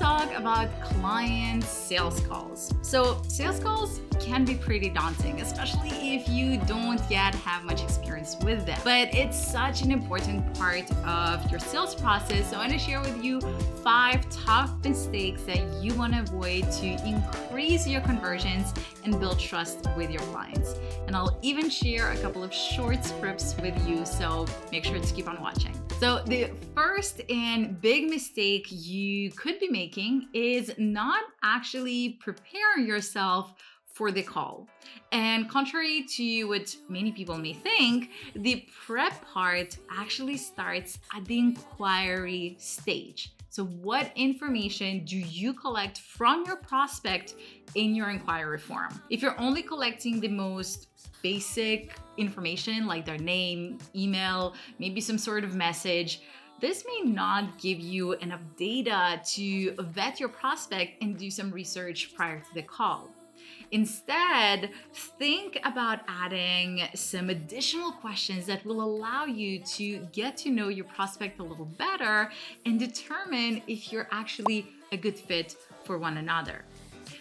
talk about client sales calls. So sales calls can be pretty daunting, especially if you don't yet have much experience with them. But it's such an important part of your sales process. So I want to share with you 5 top mistakes that you want to avoid to increase your conversions and build trust with your clients. And I'll even share a couple of short scripts with you, so make sure to keep on watching. So the first and big mistake you could be making is not actually preparing yourself for the call. And contrary to what many people may think, the prep part actually starts at the inquiry stage. So what information do you collect from your prospect in your inquiry form? If you're only collecting the most basic information like their name, email, maybe some sort of message, this may not give you enough data to vet your prospect and do some research prior to the call. Instead, think about adding some additional questions that will allow you to get to know your prospect a little better and determine if you're actually a good fit for one another.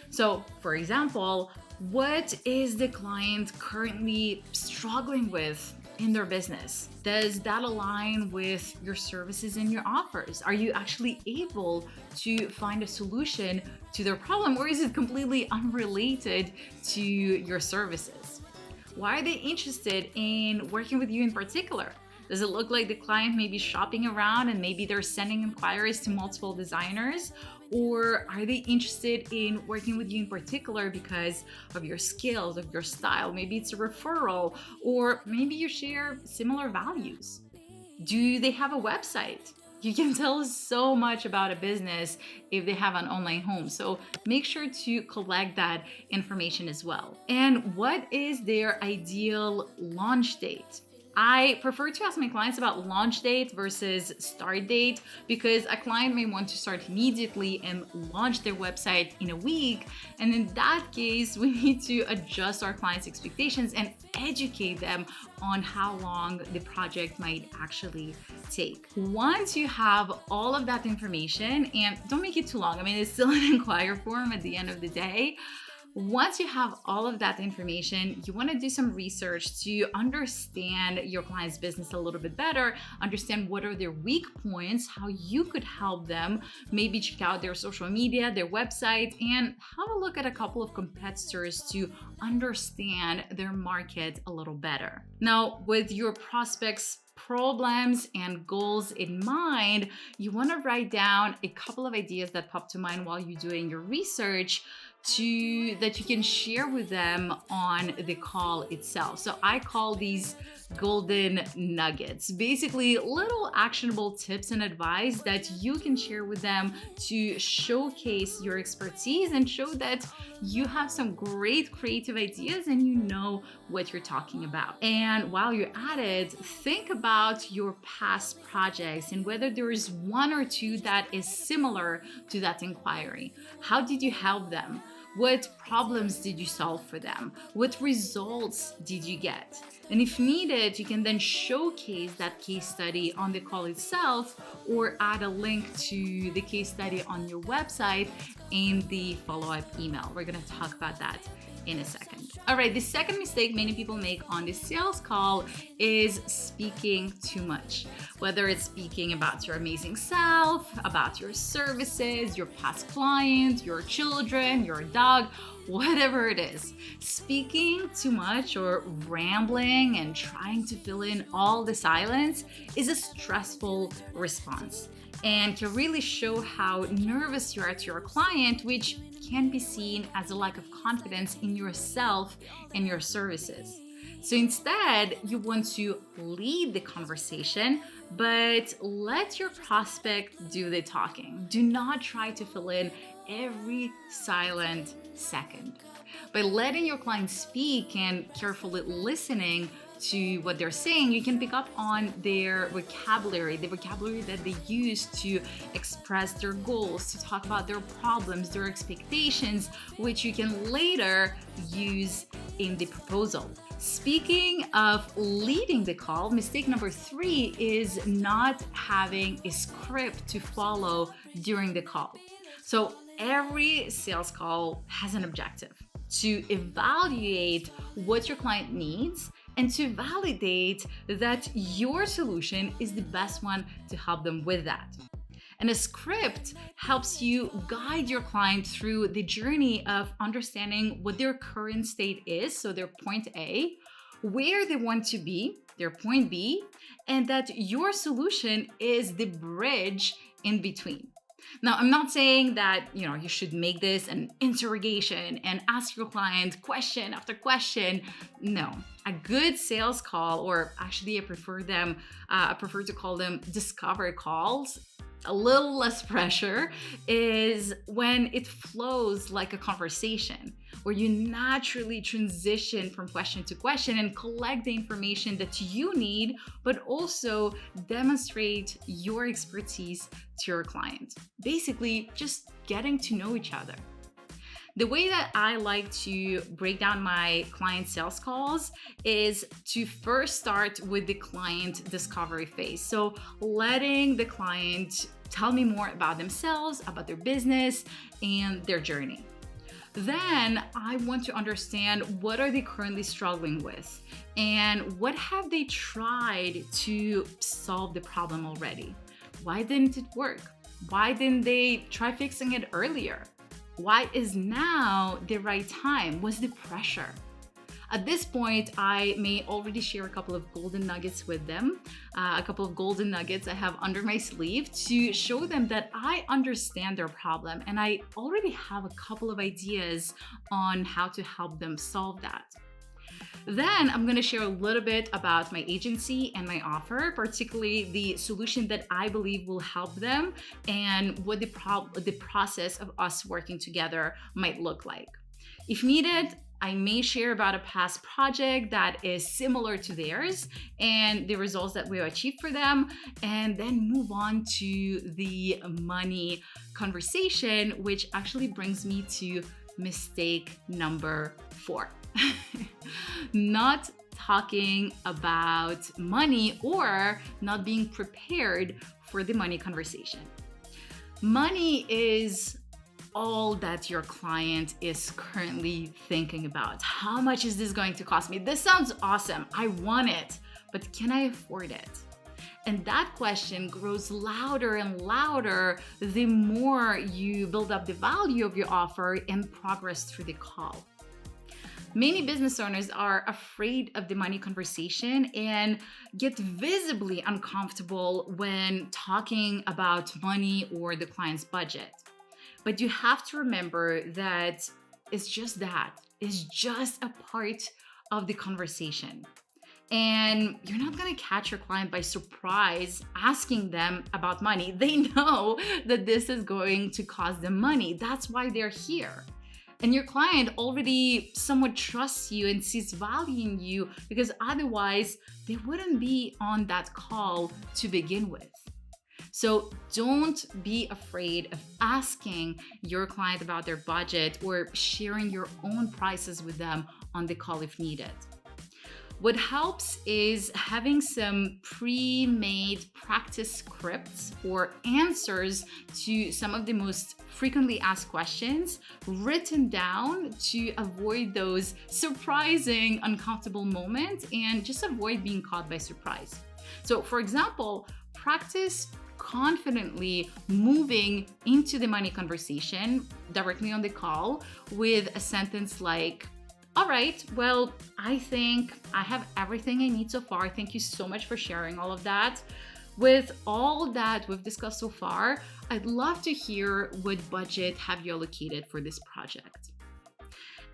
So, for example, what is the client currently struggling with in their business? Does that align with your services and your offers? Are you actually able to find a solution to their problem, or is it completely unrelated to your services? Why are they interested in working with you in particular? Does it look like the client may be shopping around and maybe they're sending inquiries to multiple designers? Or are they interested in working with you in particular because of your skills, of your style? Maybe it's a referral, or maybe you share similar values. Do they have a website? You can tell so much about a business if they have an online home. So make sure to collect that information as well. And what is their ideal launch date? I prefer to ask my clients about launch date versus start date because a client may want to start immediately and launch their website in a week. And in that case, we need to adjust our clients' expectations and educate them on how long the project might actually take. Once you have all of that information, and don't make it too long, I mean, it's still an inquiry form at the end of the day. Once you have all of that information, you want to do some research to understand your client's business a little bit better, understand what are their weak points, how you could help them, maybe check out their social media, their website, and have a look at a couple of competitors to understand their market a little better. Now, with your prospects' problems and goals in mind, you want to write down a couple of ideas that pop to mind while you're doing your research that you can share with them on the call itself. So I call these golden nuggets, basically little actionable tips and advice that you can share with them to showcase your expertise and show that you have some great creative ideas and you know what you're talking about. And while you're at it, think about your past projects and whether there is one or two that is similar to that inquiry. How did you help them? What problems did you solve for them? What results did you get? And if needed, you can then showcase that case study on the call itself or add a link to the case study on your website in the follow-up email. We're going to talk about that in a second. All right, the second mistake many people make on the sales call is speaking too much. Whether it's speaking about your amazing self, about your services, your past client, your children, your dog, whatever it is. Speaking too much or rambling and trying to fill in all the silence is a stressful response and can really show how nervous you are to your client, which can be seen as a lack of confidence in yourself and your services. So instead, you want to lead the conversation, but let your prospect do the talking. Do not try to fill in every silent second. By letting your client speak and carefully listening to what they're saying, you can pick up on their vocabulary, the vocabulary that they use to express their goals, to talk about their problems, their expectations, which you can later use in the proposal. Speaking of leading the call, mistake number 3 is not having a script to follow during the call. So every sales call has an objective to evaluate what your client needs and to validate that your solution is the best one to help them with that. And a script helps you guide your client through the journey of understanding what their current state is, so their point A, where they want to be, their point B, and that your solution is the bridge in between. Now, I'm not saying that, you should make this an interrogation and ask your client question after question. No, a good sales call, or actually I prefer to call them discovery calls, a little less pressure, is when it flows like a conversation, where you naturally transition from question to question and collect the information that you need, but also demonstrate your expertise to your client. Basically, just getting to know each other. The way that I like to break down my client sales calls is to first start with the client discovery phase. So letting the client tell me more about themselves, about their business, and their journey. Then I want to understand what are they currently struggling with and what have they tried to solve the problem already. Why didn't it work? Why didn't they try fixing it earlier? Why is now the right time? What's the pressure? At this point, I may already share a couple of golden nuggets with them, a couple of golden nuggets I have under my sleeve to show them that I understand their problem and I already have a couple of ideas on how to help them solve that. Then I'm going to share a little bit about my agency and my offer, particularly the solution that I believe will help them and what the process of us working together might look like. If needed, I may share about a past project that is similar to theirs and the results that we achieved for them, and then move on to the money conversation, which actually brings me to mistake number 4. Not talking about money or not being prepared for the money conversation. Money is all that your client is currently thinking about. How much is this going to cost me? This sounds awesome. I want it, but can I afford it? And that question grows louder and louder the more you build up the value of your offer and progress through the call. Many business owners are afraid of the money conversation and get visibly uncomfortable when talking about money or the client's budget. But you have to remember that it's just a part of the conversation. And you're not going to catch your client by surprise asking them about money. They know that this is going to cost them money. That's why they're here. And your client already somewhat trusts you and sees value in you, because otherwise they wouldn't be on that call to begin with. So don't be afraid of asking your client about their budget or sharing your own prices with them on the call if needed. What helps is having some pre-made practice scripts or answers to some of the most frequently asked questions written down to avoid those surprising, uncomfortable moments and just avoid being caught by surprise. So, for example, practice confidently moving into the money conversation directly on the call with a sentence like, "All right, well, I think I have everything I need so far. Thank you so much for sharing all of that. With all that we've discussed so far, I'd love to hear what budget have you allocated for this project."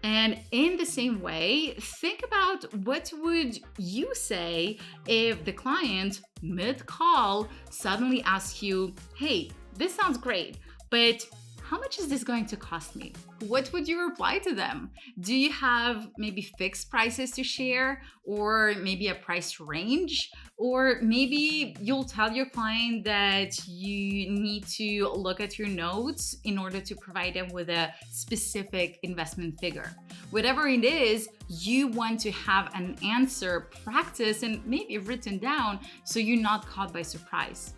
And in the same way, think about what would you say if the client mid-call suddenly asks you, "Hey, this sounds great, but how much is this going to cost me?" What would you reply to them? Do you have maybe fixed prices to share, or maybe a price range? Or maybe you'll tell your client that you need to look at your notes in order to provide them with a specific investment figure. Whatever it is, you want to have an answer practiced and maybe written down so you're not caught by surprise.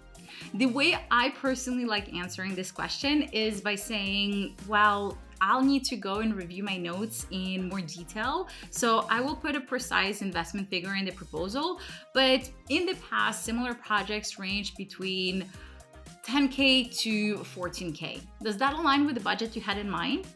The way I personally like answering this question is by saying, well, I'll need to go and review my notes in more detail. So I will put a precise investment figure in the proposal. But in the past, similar projects range between 10K to 14K. Does that align with the budget you had in mind?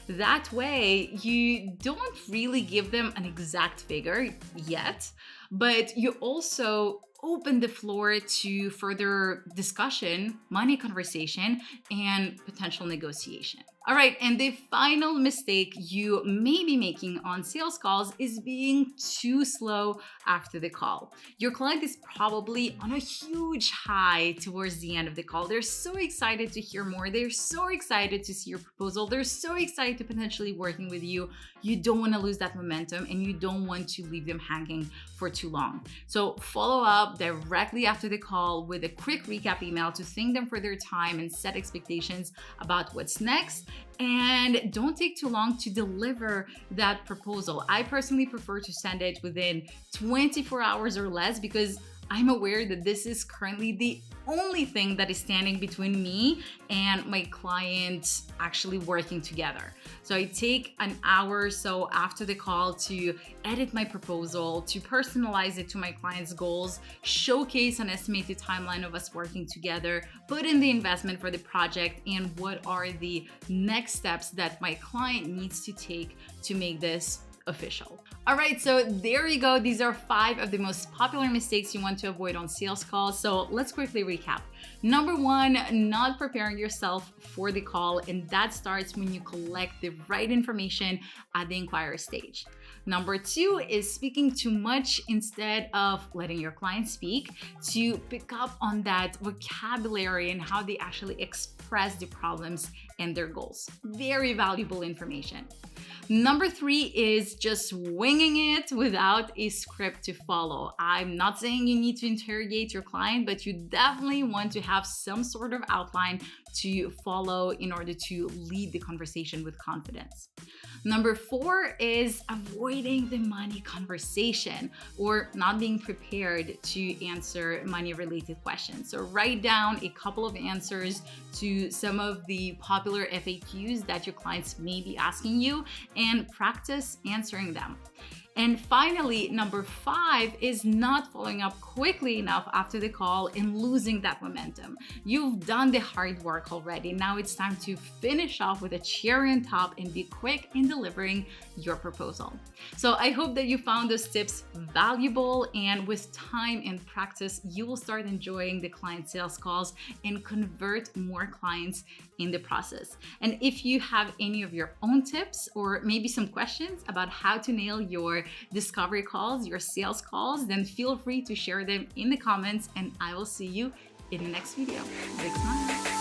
That way, you don't really give them an exact figure yet, but you also open the floor to further discussion, money conversation, and potential negotiation. All right, and the final mistake you may be making on sales calls is being too slow after the call. Your client is probably on a huge high towards the end of the call. They're so excited to hear more. They're so excited to see your proposal. They're so excited to potentially working with you. You don't want to lose that momentum and you don't want to leave them hanging for too long. So follow up directly after the call with a quick recap email to thank them for their time and set expectations about what's next. And don't take too long to deliver that proposal. I personally prefer to send it within 24 hours or less because I'm aware that this is currently the only thing that is standing between me and my client actually working together. So I take an hour or so after the call to edit my proposal, to personalize it to my client's goals, showcase an estimated timeline of us working together, put in the investment for the project, and what are the next steps that my client needs to take to make this official. All right, so there you go. These are 5 of the most popular mistakes you want to avoid on sales calls. So let's quickly recap. Number 1, not preparing yourself for the call, and that starts when you collect the right information at the inquiry stage. Number 2 is speaking too much instead of letting your client speak, to pick up on that vocabulary and how they actually express the problems and their goals. Very valuable information. Number 3 is just winging it without a script to follow. I'm not saying you need to interrogate your client, but you definitely want to have some sort of outline to follow in order to lead the conversation with confidence. Number 4 is avoiding the money conversation or not being prepared to answer money-related questions. So write down a couple of answers to some of the popular FAQs that your clients may be asking you and practice answering them. And finally, number 5 is not following up quickly enough after the call and losing that momentum. You've done the hard work already. Now it's time to finish off with a cherry on top and be quick in delivering your proposal. So I hope that you found those tips valuable, and with time and practice, you will start enjoying the client sales calls and convert more clients in the process. And if you have any of your own tips or maybe some questions about how to nail your discovery calls, your sales calls, then feel free to share them in the comments, and I will see you in the next video. Big smile.